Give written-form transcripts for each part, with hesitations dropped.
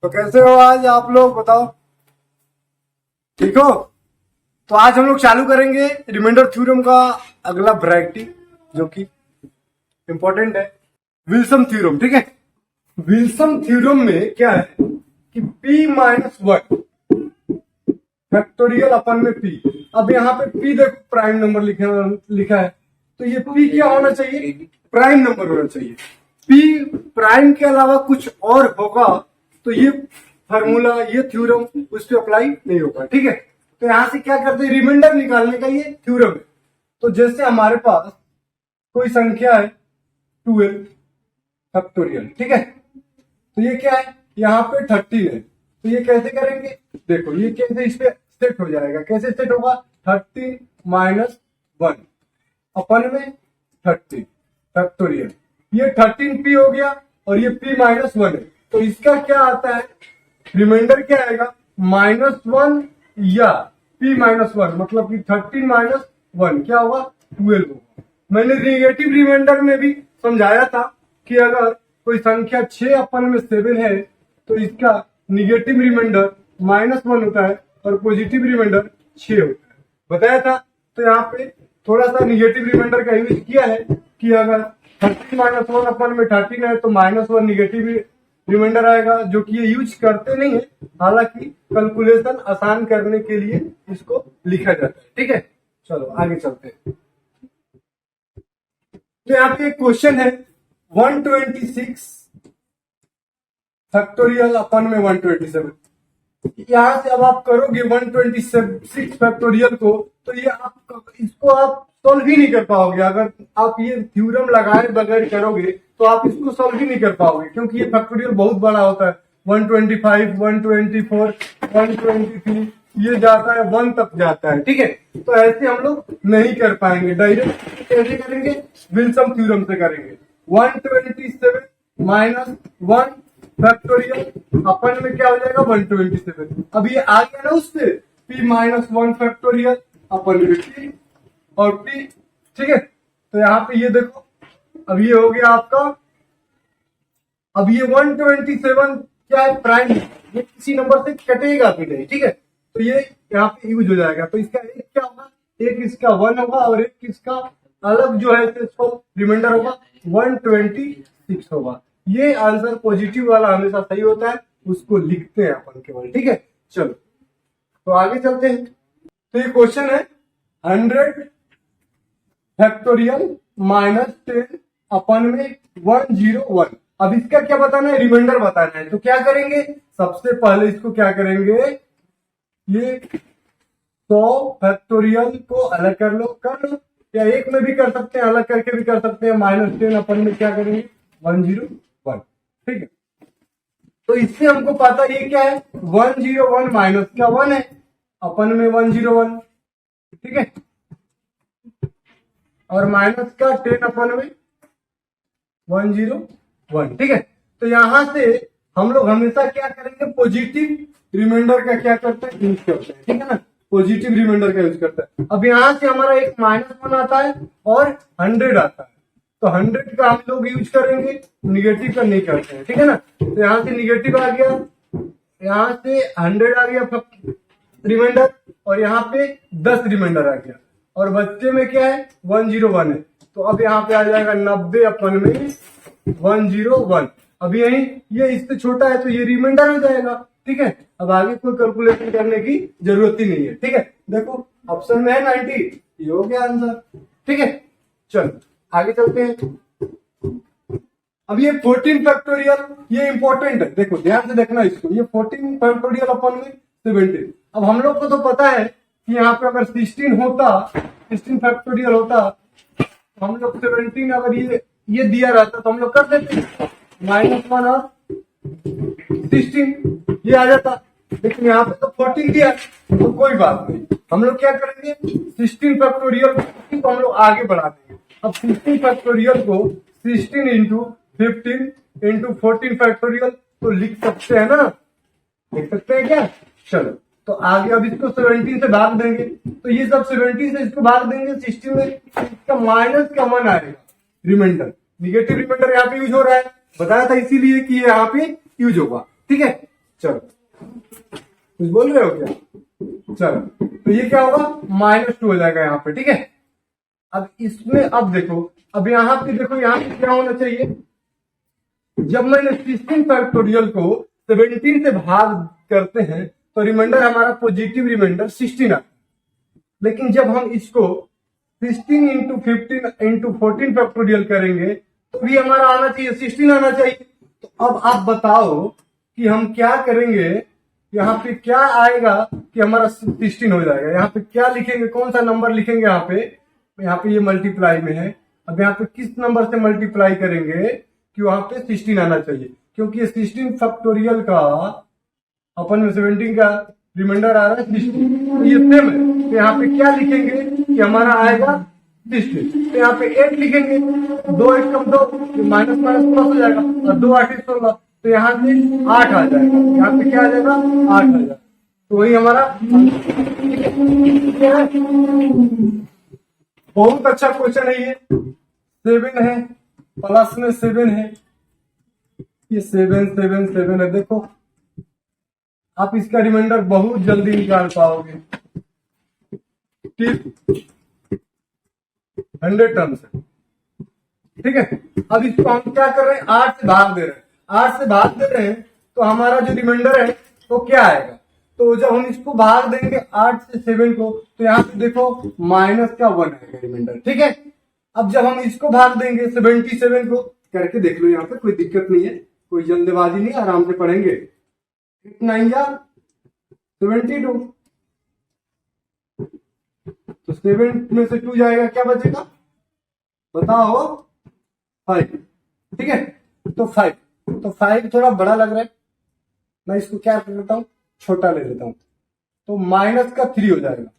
तो कैसे हो आज आप लोग बताओ। ठीक हो? तो आज हम लोग चालू करेंगे रिमाइंडर थ्योरम का अगला वैरायटी जो कि इंपॉर्टेंट है, विल्सन थ्योरम। ठीक है, विल्सन थ्योरम में क्या है कि p माइनस वन फैक्टोरियल अपन में p। अब यहाँ पे p देखो प्राइम नंबर लिखा है, तो ये p क्या होना चाहिए? प्राइम नंबर होना चाहिए। p प्राइम के अलावा कुछ और होगा तो ये फार्मूला, ये थ्योरम उस पर अप्लाई नहीं होगा। ठीक है, तो यहां से क्या करते हैं, रिमाइंडर निकालने का ये थ्योरम है। तो जैसे हमारे पास कोई संख्या है 12 फैक्टोरियल, ठीक है, तो ये क्या है, यहाँ पे 13 है, तो ये कैसे करेंगे, देखो ये कैसे इस पे सेट हो जाएगा। कैसे सेट होगा, 13 माइनस 1 अपन में 30 फैक्टोरियल, ये 13p हो गया और ये p माइनस 1 है। तो इसका क्या आता है, रिमाइंडर क्या आएगा, -1 या p माइनस 1, मतलब कि 13 माइनस 1 क्या होगा, 12 होगा। मैंने निगेटिव रिमाइंडर में भी समझाया था कि अगर कोई संख्या 6 अपन में 7 है तो इसका निगेटिव रिमाइंडर -1 होता है और पॉजिटिव रिमाइंडर 6 होता है, बताया था। तो यहाँ पे थोड़ा सा निगेटिव रिमाइंडर का यूज किया है कि अगर 13 माइनस 1 अपन में 13 है तो -1 निगेटिव रिमाइंडर आएगा, जो कि ये यूज करते नहीं है, हालांकि कैलकुलेशन आसान करने के लिए इसको लिखा जाता है। ठीक है, चलो आगे चलते हैं। तो यहाँ पे एक क्वेश्चन है 126 फैक्टोरियल अपन में 127। यहां से अब आप करोगे 126 फैक्टोरियल को, तो ये आप इसको आप सॉल्व ही नहीं कर पाओगे। अगर आप ये थ्योरम लगाए बगैर करोगे तो आप इसको सॉल्व ही नहीं कर पाओगे, क्योंकि ये फैक्टोरियल बहुत बड़ा होता है। 125, 124, 123 ये जाता है 1 तक जाता है। ठीक है, तो ऐसे हम लोग नहीं कर पाएंगे। डायरेक्ट कैसे करेंगे, विल्सन थ्योरम से करेंगे। 127 माइनस 1 फैक्टोरियल अपन में क्या हो जाएगा, 127। अब ये आ गया ना उससे, p माइनस 1 फैक्टोरियल अपन में p और p। ठीक है, तो यहाँ पे ये देखो, अब ये हो गया आपका, अब ये 127 क्या है, प्राइम, ये किसी नंबर से कटेगा भी नहीं। ठीक है, तो ये यहाँ पे यूज हो जाएगा। तो इसका एक क्या होगा, एक इसका 1 होगा और एक इसका अलग जो है रिमाइंडर होगा 126 होगा। ये आंसर पॉजिटिव वाला हमेशा सही होता है, उसको लिखते हैं अपन केवल। ठीक है, चलो तो आगे चलते हैं। तो ये क्वेश्चन है 100 फैक्टोरियल माइनस 10 अपन में 101। अब इसका क्या बताना है, रिमाइंडर बताना है। तो क्या करेंगे, सबसे पहले इसको क्या करेंगे, ये 100 फैक्टोरियल को अलग कर लो, या एक में भी कर सकते हैं, अलग करके भी कर सकते हैं। -10 अपन में क्या करेंगे, 101। ठीक है, तो इससे हमको पता ये क्या है, 101 माइनस क्या 1 है, अपन में 101। ठीक है, और माइनस का 10 अपन में 101। ठीक है, तो यहां से हम लोग हमेशा क्या करेंगे, पॉजिटिव रिमाइंडर का क्या करते हैं, यूज करते हैं। ठीक है ना, पॉजिटिव रिमाइंडर का यूज करते हैं। अब यहां से हमारा एक -1 आता है और 100 आता है, तो 100 का हम लोग यूज करेंगे, निगेटिव का नहीं करते हैं। ठीक है ना, तो यहां से निगेटिव आ गया, यहां से 100 आ गया रिमाइंडर, और यहाँ पे 10 रिमाइंडर आ गया, और बच्चे में क्या है, 101 है। तो अब यहाँ पे आ जाएगा 90 अपन में 101। अब यही ये इससे छोटा है तो ये रिमाइंडर हो जाएगा। ठीक है, अब आगे कोई कैलकुलेशन करने की जरूरत ही नहीं है। ठीक है, देखो ऑप्शन में है 90, ये हो गया आंसर। ठीक है, चलो आगे चलते हैं। अब ये 14 फैक्टोरियल, ये इंपॉर्टेंट है, देखो ध्यान से देखना इसको। ये 14 फैक्टोरियल अपन में 17। अब हम लोग को तो पता है कि यहाँ पे अगर 16 होता, 16 फैक्टोरियल होता, तो हम लोग 17 अगर ये दिया रहता तो हम लोग कर देते, -1 और 16 ये आ जाता। लेकिन यहाँ पे तो 14 दिया, तो कोई बात नहीं, हम लोग क्या करेंगे, 16 फैक्टोरियल को हम लोग आगे बढ़ा देंगे। अब 16 फैक्टोरियल को 16 इंटू 15 इंटू 14 फैक्टोरियल तो लिख सकते हैं ना, लिख सकते हैं क्या। चलो तो आगे अब इसको 17 से भाग देंगे, तो ये सब 17 से इसको भाग देंगे 16 में, इसका माइनस का 1 आएगा रिमाइंडर। निगेटिव रिमाइंडर यहाँ पे यूज हो रहा है, बताया था इसीलिए कि ये यहाँ पे यूज होगा। ठीक है, चलो कुछ बोल रहे हो क्या? चलो तो ये क्या होगा, -2 हो जाएगा यहाँ पे, ठीक है। अब इसमें अब देखो, अब यहाँ पे देखो, यहाँ पे क्या होना चाहिए, जब मैंने 16 फैक्टोरियल को 17 से भाग करते हैं तो रिमाइंडर हमारा पॉजिटिव रिमाइंडर 16 आता है। लेकिन जब हम इसको 16 इंटू 15 इंटू 14 फैक्टोरियल करेंगे तो भी हमारा आना चाहिए 16 आना चाहिए। तो अब आप बताओ कि हम क्या करेंगे, यहाँ पे क्या आएगा कि हमारा 16 हो जाएगा। यहाँ पे क्या लिखेंगे, कौन सा नंबर लिखेंगे, यहाँ पे ये मल्टीप्लाई में है। अब यहाँ पे किस नंबर से मल्टीप्लाई करेंगे कि वहां पे 16 आना चाहिए, क्योंकि 16 फैक्टोरियल का अपन में 17 का रिमाइंडर आ रहा है 16, तो ये सेम है। तो यहाँ पे क्या लिखेंगे कि हमारा आएगा 16, तो यहाँ पे 8 लिखेंगे, 2 8 कम 2, माइनस माइनस प्लस हो जाएगा, और 2 8 16, तो यहाँ से 8 आ जाएगा, यहाँ पे क्या आ जाएगा 8 आ जाएगा। तो वही हमारा बहुत अच्छा क्वेश्चन है ये। 7 है, प्लस में 7 है, ये 7 7 7 है। देखो आप इसका रिमाइंडर बहुत जल्दी निकाल पाओगे, 100 टर्म्स है, ठीक है। अब इसको हम क्या कर रहे हैं, 8 से भाग दे रहे हैं, 8 से भाग दे रहे हैं, तो हमारा जो रिमाइंडर है तो क्या आएगा, तो जब हम इसको भाग देंगे 8 से 7 को, तो यहाँ पे देखो माइनस का 1 आएगा रिमाइंडर, ठीक है। अब जब हम इसको भाग देंगे 77 को, करके देख लो, यहाँ पे कोई दिक्कत नहीं है, कोई जल्दबाजी नहीं, आराम से पढ़ेंगे। 8 9 जा 72, तो 7 में से 2 जाएगा, क्या बचेगा बताओ, 5, ठीक है। तो 5 थोड़ा बड़ा लग रहा है, मैं इसको क्या कर लेता हूं, छोटा ले लेता हूं, तो माइनस का 3 हो जाएगा।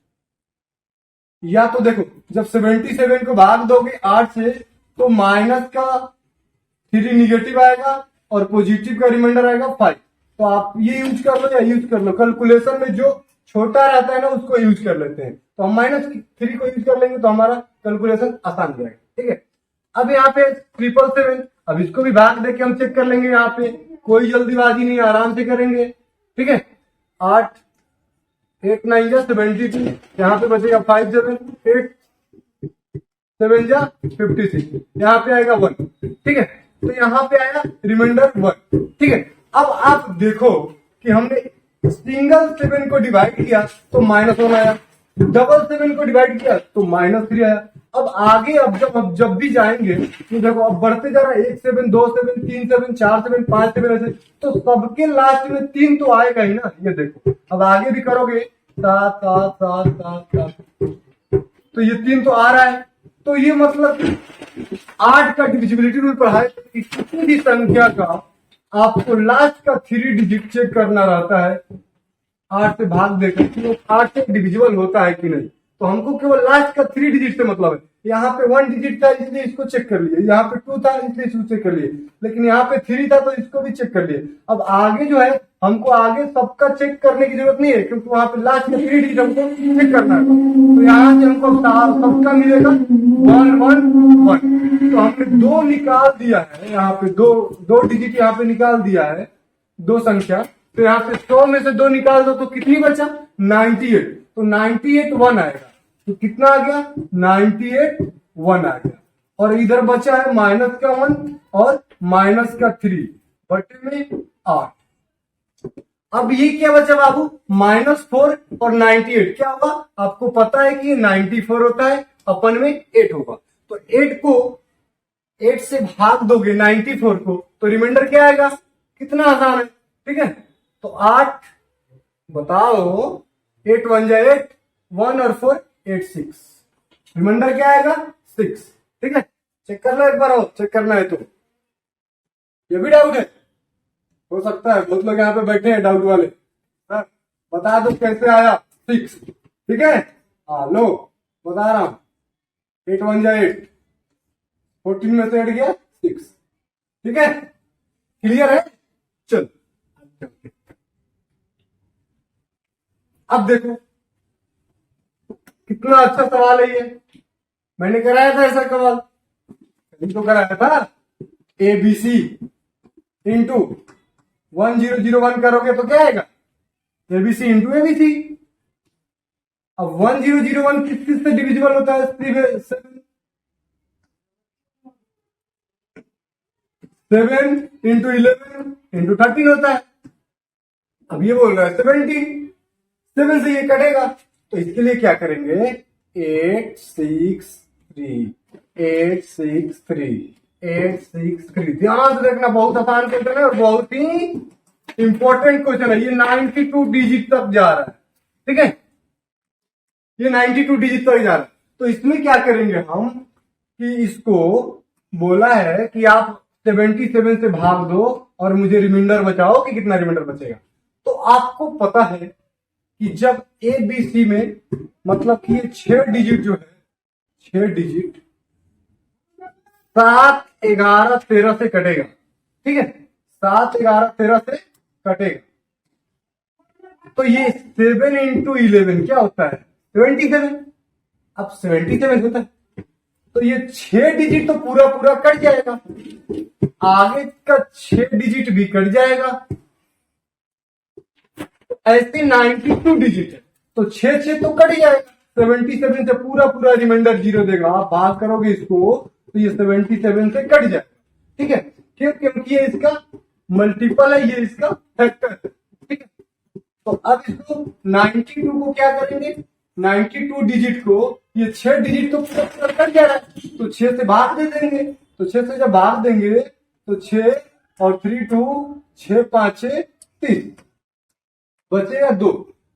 या तो देखो जब 77 को भाग दोगे 8 से, तो माइनस का 3 निगेटिव आएगा और पॉजिटिव का रिमाइंडर आएगा 5। तो आप ये यूज कर लो या यूज कर लो, कैलकुलेशन में जो छोटा रहता है ना उसको यूज कर लेते हैं। तो हम -3 को यूज कर लेंगे तो हमारा कैलकुलेशन आसान हो जाएगा, ठीक है। अब यहाँ पे 777, अब इसको भी भाग देके हम चेक कर लेंगे, यहाँ पे कोई जल्दीबाजी नहीं, आराम से करेंगे, ठीक है। 8 8 9 जा 72, यहाँ पे बचेगा 5 7 8 7 जा 56, यहाँ पे आएगा 1, ठीक है। तो यहाँ पे आया रिमाइंडर 1, ठीक है। अब आप देखो कि हमने सिंगल 7 को डिवाइड किया तो -1 आया, डबल 7 को डिवाइड किया तो -3 आया। अब आगे अब जब भी जाएंगे तो देखो अब बढ़ते जा रहा है, 1 7 2 7 3 7 4 7 5 7 ऐसे, तो सबके लास्ट में 3 तो आएगा ही ना। ये देखो अब आगे भी करोगे 7 7 7 7 7, तो ये 3 तो आ रहा है। तो ये मतलब 8 का डिविजिबिलिटी रूल पढ़ा है, किसी भी संख्या का आपको लास्ट का 3 डिजिट चेक करना रहता है 8 से भाग देकर कि वो 8 से डिविजिबल होता है कि नहीं। तो हमको केवल लास्ट का 3 डिजिट से मतलब है। यहाँ पे 1 डिजिट था इसलिए इसको चेक कर लिए, यहाँ पे 2 था इसलिए इसको चेक कर लिए, लेकिन यहाँ पे 3 था तो इसको भी चेक कर लिए। अब आगे जो है हमको आगे सबका चेक करने की जरूरत नहीं है, क्योंकि वहां पे लास्ट का 3 डिजिट हमको चेक करना है। तो यहाँ से हमको सबका मिलेगा 1 1 1। तो हमने 2 निकाल दिया है, यहाँ पे दो डिजिट यहाँ पे निकाल दिया है, 2 संख्या। तो यहाँ पे 100 में से 2 निकाल दो तो कितनी बचा 98, तो 98 1 आएगा। तो कितना आ गया 98 1 आ गया। और इधर बचा है माइनस का 1 और माइनस का 3 बटे में 8। अब ये क्या बचा बाबू -4 और 98 क्या होगा, आपको पता है कि ये 94 होता है, अपन में 8 होगा। तो 8 को 8 से भाग दोगे 94 को तो रिमाइंडर क्या आएगा, कितना आसान है, ठीक है। तो 8 बताओ 8 1 जा 8, 1 और 4 8 6, रिमाइंडर क्या आएगा 6, ठीक है। चेक कर लो एक बार, और चेक करना है तो ये भी डाउट है, हो सकता है बहुत लोग यहाँ पे बैठे हैं डाउट वाले, सर बता दो कैसे आया 6, ठीक है। हाँ लो बता रहा हूं, 8 1 जा 8, 14 में से 8 गया 6, ठीक है। क्लियर है, चल अब देखो कितना अच्छा सवाल है ये, मैंने कराया था ऐसा सवाल, तो कराया था ABC इंटू 1001 करोगे तो क्या आएगा, एबीसी इंटू एबीसी। अब 1001 किस किस से डिविजिबल होता है, 7 into 11 into 13 होता है। अब ये बोल रहा है 17, 7 से ये कटेगा, तो इसके लिए क्या करेंगे, 8 6 3 8 6 3 8 6 3। ध्यान से देखना, बहुत आसान क्वेश्चन है और बहुत ही इंपॉर्टेंट क्वेश्चन है। ये 92 डिजिट तक जा रहा है, ठीक है, ये 92 डिजिट तक जा रहा है। तो इसमें क्या करेंगे हम कि इसको बोला है कि आप 77 से भाग दो और मुझे रिमाइंडर बचाओ कि कितना रिमाइंडर बचेगा। तो आपको पता है कि जब ए बी सी में मतलब कि ये 6 डिजिट जो है, 6 डिजिट 7 11 13 से कटेगा, ठीक है, 7 11 13 से कटेगा। तो ये 7 into 11 क्या होता है, 77। अब 77 होता है, तो ये 6 डिजिट तो पूरा पूरा कट जाएगा, आगे का 6 डिजिट भी कट जाएगा। ऐसे 92 डिजिट है, तो 6 तो कट जाएगा, 77 से पूरा पूरा रिमाइंडर 0 देगा। आप भाग करोगे इसको तो ये 77 से कट जाएगा, ठीक है, क्यों, क्योंकि ये इसका मल्टीपल है, ये इसका फैक्टर है, ठीक है। तो अब इसको 92 को क्या करेंगे, 92 डिजिट को, ये 6 डिजिट तो पूरा पूरा कट जा रहा है, तो 6 से भाग दे देंगे। तो 6 से जब भाग देंगे तो 6 और 3 2 6 5 6 3 बचेगा 2।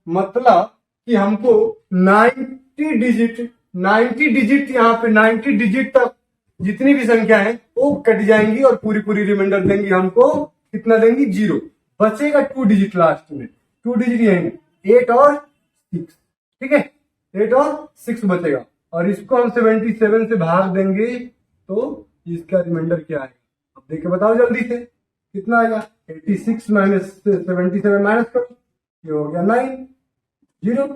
मतलब कि हमको 90 डिजिट यहाँ पे 90 डिजिट तक जितनी भी संख्या है वो कट जाएंगी और पूरी पूरी रिमाइंडर देंगी हमको, कितना देंगी, 0। बचेगा 2 डिजिट लास्ट में, 2 डिजिट यही 8 और 6, ठीक है, 8 और 6 बचेगा। और इसको हम 77 से भाग देंगे तो इसका रिमाइंडर क्या आएगा, अब देख के बताओ जल्दी से, कितना आएगा, 86 माइनस 77 माइनस करो, ये हो गया 9, 0,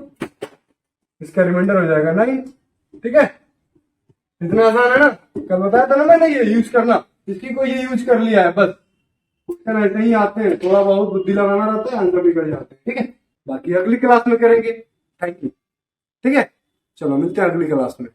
इसका रिमाइंडर हो जाएगा 9, ठीक है। इतना आसान है ना, कल बताया था ना मैंने ये यूज करना, इसकी को ये यूज कर लिया है, बस ऐसे ही आते हैं, थोड़ा बहुत बुद्धि लगाना रहता है, आंसर भी कर जाते हैं, ठीक है। बाकी अगली क्लास में करेंगे, थैंक यू, ठीक है, चलो मिलते हैं अगली क्लास में।